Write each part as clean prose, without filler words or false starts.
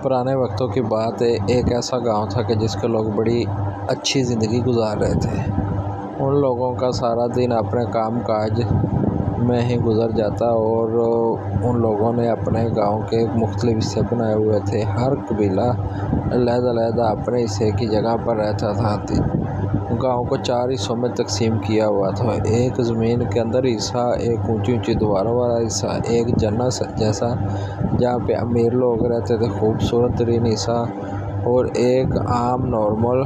پرانے وقتوں کی بات ہے، ایک ایسا گاؤں تھا کہ جس کے لوگ بڑی اچھی زندگی گزار رہے تھے۔ ان لوگوں کا سارا دن اپنے کام کاج میں ہی گزر جاتا اور ان لوگوں نے اپنے گاؤں کے مختلف حصے بنائے ہوئے تھے۔ ہر قبیلہ علیحدہ اپنے حصے کی جگہ پر رہتا تھا۔ گاؤں کو 4 حصوں میں تقسیم کیا ہوا تھا: ایک زمین کے اندر حصہ، ایک اونچی دیواروں والا حصہ، ایک جنت جیسا جہاں پہ امیر لوگ رہتے تھے خوبصورت ترین حصہ، اور ایک عام نارمل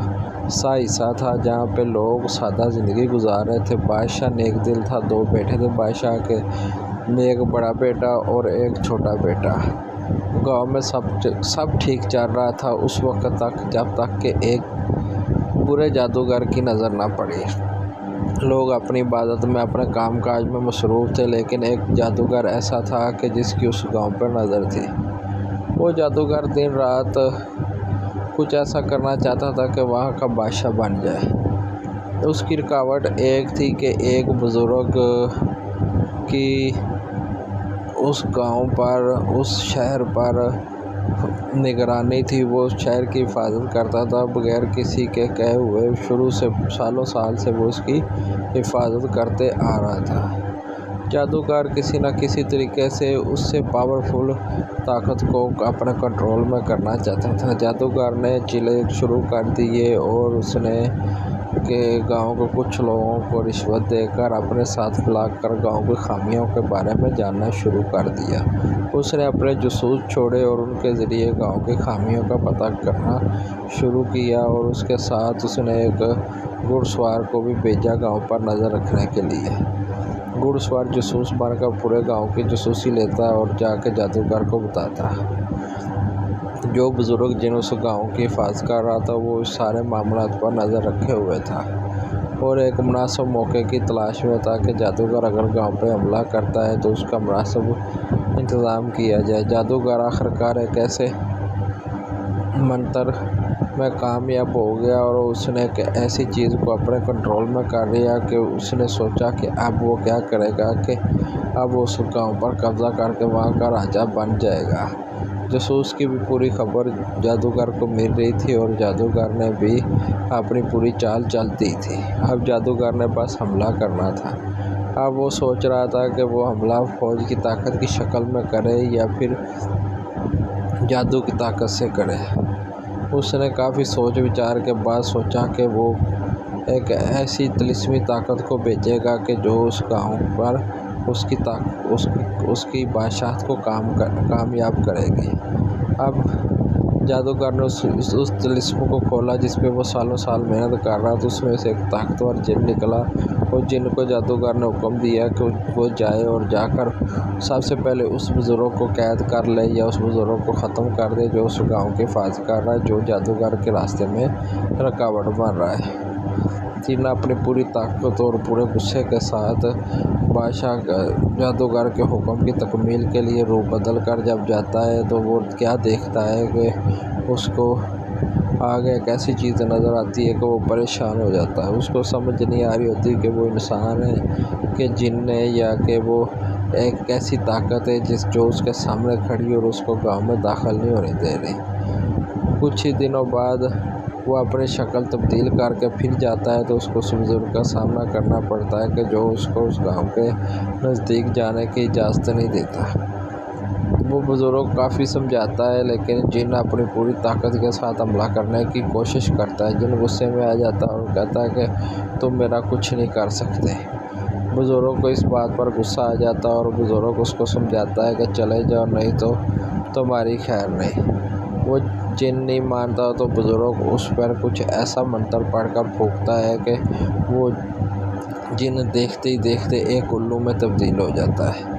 سا حصہ تھا جہاں پہ لوگ سادہ زندگی گزار رہے تھے۔ بادشاہ نیک دل تھا۔ 2 بیٹے تھے بادشاہ کے، ایک بڑا بیٹا اور ایک چھوٹا بیٹا۔ گاؤں میں سب ٹھیک چل رہا تھا اس وقت تک جب تک کہ ایک برے جادوگر کی نظر نہ پڑی۔ لوگ اپنی عبادت میں، اپنے کام کاج میں مصروف تھے، لیکن ایک جادوگر ایسا تھا کہ جس کی اس گاؤں پر نظر تھی۔ وہ جادوگر دن رات کچھ ایسا کرنا چاہتا تھا کہ وہاں کا بادشاہ بن جائے۔ اس کی رکاوٹ ایک تھی کہ ایک بزرگ کی اس گاؤں پر، اس شہر پر نگرانی تھی۔ وہ اس شہر کی حفاظت کرتا تھا بغیر کسی کے کہے ہوئے۔ شروع سے سالوں سال سے وہ اس کی حفاظت کرتے آ رہا تھا۔ جادوگر کسی نہ کسی طریقے سے اس سے پاورفل طاقت کو اپنے کنٹرول میں کرنا چاہتا تھا۔ جادوگر نے چیلنج شروع کر دیے اور اس نے کہ گاؤں کے کچھ لوگوں کو رشوت دے کر اپنے ساتھ بلا کر گاؤں کی خامیوں کے بارے میں جاننا شروع کر دیا۔ اس نے اپنے جاسوس چھوڑے اور ان کے ذریعے گاؤں کی خامیوں کا پتہ کرنا شروع کیا، اور اس کے ساتھ اس نے ایک گھڑ سوار کو بھی بھیجا گاؤں پر نظر رکھنے کے لیے۔ گھڑ سوار جاسوس بن کر پورے گاؤں کی جاسوسی لیتا اور جا کے جادوگر کو بتاتا۔ جو بزرگ جن اس گاؤں کی حفاظت کر رہا تھا وہ اس سارے معاملات پر نظر رکھے ہوئے تھا اور ایک مناسب موقع کی تلاش میں تھا کہ جادوگر اگر گاؤں پہ حملہ کرتا ہے تو اس کا مناسب انتظام کیا جائے۔ جادوگر آخرکار ایک ایسے منتر میں کامیاب ہو گیا اور اس نے ایک ایسی چیز کو اپنے کنٹرول میں کر لیا کہ اس نے سوچا کہ اب وہ کیا کرے گا کہ اب وہ اس گاؤں پر قبضہ کر کے وہاں کا راجا بن جائے گا۔ جاسوس کی بھی پوری خبر جادوگر کو مل رہی تھی اور جادوگر نے بھی اپنی پوری چال چل دی تھی۔ اب جادوگر نے بس حملہ کرنا تھا۔ اب وہ سوچ رہا تھا کہ وہ حملہ فوج کی طاقت کی شکل میں کرے یا پھر جادو کی طاقت سے کرے۔ اس نے کافی سوچ بچار کے بعد سوچا کہ وہ ایک ایسی طلسمی طاقت کو بھیجے گا کہ جو اس گاؤں پر اس کی بادشاہت کو کامیاب کرے گی۔ اب جادوگر نے اس طلسم کو کھولا جس پہ وہ سالوں سال محنت کر رہا تھا۔ اس میں سے ایک طاقتور جن نکلا اور جن کو جادوگر نے حکم دیا کہ وہ جائے اور جا کر سب سے پہلے اس بزرگ کو قید کر لے یا اس بزرگ کو ختم کر دے جو اس گاؤں کی حفاظت کر رہا ہے، جو جادوگر کے راستے میں رکاوٹ بن رہا ہے۔ جن اپنی پوری طاقت اور پورے غصے کے ساتھ بادشاہ جادوگر کے حکم کی تکمیل کے لیے روح بدل کر جب جاتا ہے تو وہ کیا دیکھتا ہے کہ اس کو آگے ایک ایسی چیز نظر آتی ہے کہ وہ پریشان ہو جاتا ہے۔ اس کو سمجھ نہیں آ رہی ہوتی کہ وہ انسان ہے کہ جن ہے یا کہ وہ ایک ایسی طاقت ہے جو اس کے سامنے کھڑی اور اس کو گاؤں میں داخل نہیں ہونے دے رہی۔ کچھ ہی دنوں بعد وہ اپنی شکل تبدیل کر کے پھر جاتا ہے تو اس کو اس بزرگ کا سامنا کرنا پڑتا ہے کہ جو اس کو اس گاؤں کے نزدیک جانے کی اجازت نہیں دیتا۔ وہ بزرگ کافی سمجھاتا ہے لیکن جن اپنی پوری طاقت کے ساتھ حملہ کرنے کی کوشش کرتا ہے۔ جن غصے میں آ جاتا ہے اور کہتا ہے کہ تم میرا کچھ نہیں کر سکتے۔ بزرگ کو اس بات پر غصہ آ جاتا ہے اور بزرگ اس کو سمجھاتا ہے کہ چلے جاؤ نہیں تو تمہاری خیر نہیں۔ وہ جن نہیں مانتا تو بزرگ اس پر کچھ ایسا منتر پڑھ کر پھونکتا ہے کہ وہ جن دیکھتے ہی دیکھتے ایک الو میں تبدیل ہو جاتا ہے۔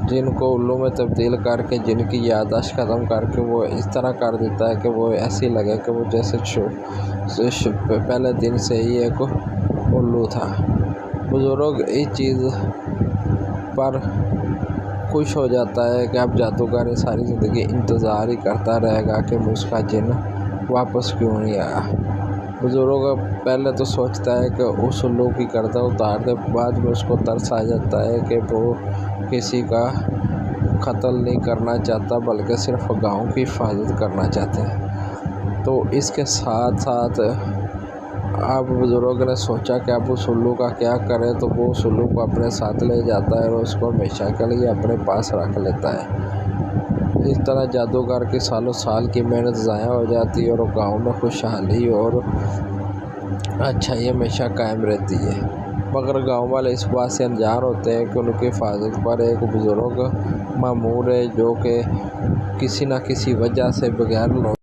جن کو الو میں تبدیل کر کے جن کی یادداشت ختم کر کے وہ اس طرح کر دیتا ہے کہ وہ ایسی لگے کہ وہ جیسے پہلے دن سے ہی ایک الو تھا۔ بزرگ اس چیز پر خوش ہو جاتا ہے کہ اب جادوگر ساری زندگی انتظار ہی کرتا رہے گا کہ اس کا جن واپس کیوں نہیں آیا۔ بزرگ پہلے تو سوچتا ہے کہ اس الو کی گردن اتار دے، بعد میں اس کو ترس آ جاتا ہے کہ وہ کسی کا قتل نہیں کرنا چاہتا بلکہ صرف گاؤں کی حفاظت کرنا چاہتے ہیں۔ تو اس کے ساتھ ساتھ اب بزرگ نے سوچا کہ اب اس الو کا کیا کرے، تو وہ اس الو کو اپنے ساتھ لے جاتا ہے اور اس کو ہمیشہ کے لیے اپنے پاس رکھ لیتا ہے۔ اس طرح جادوگر کی سالوں سال کی محنت ضائع ہو جاتی ہے اور گاؤں میں خوشحالی اور اچھائی ہمیشہ قائم رہتی ہے۔ مگر گاؤں والے اس بات سے انجان ہوتے ہیں کہ ان کی حفاظت پر ایک بزرگ مامور ہے جو کہ کسی نہ کسی وجہ سے بغیر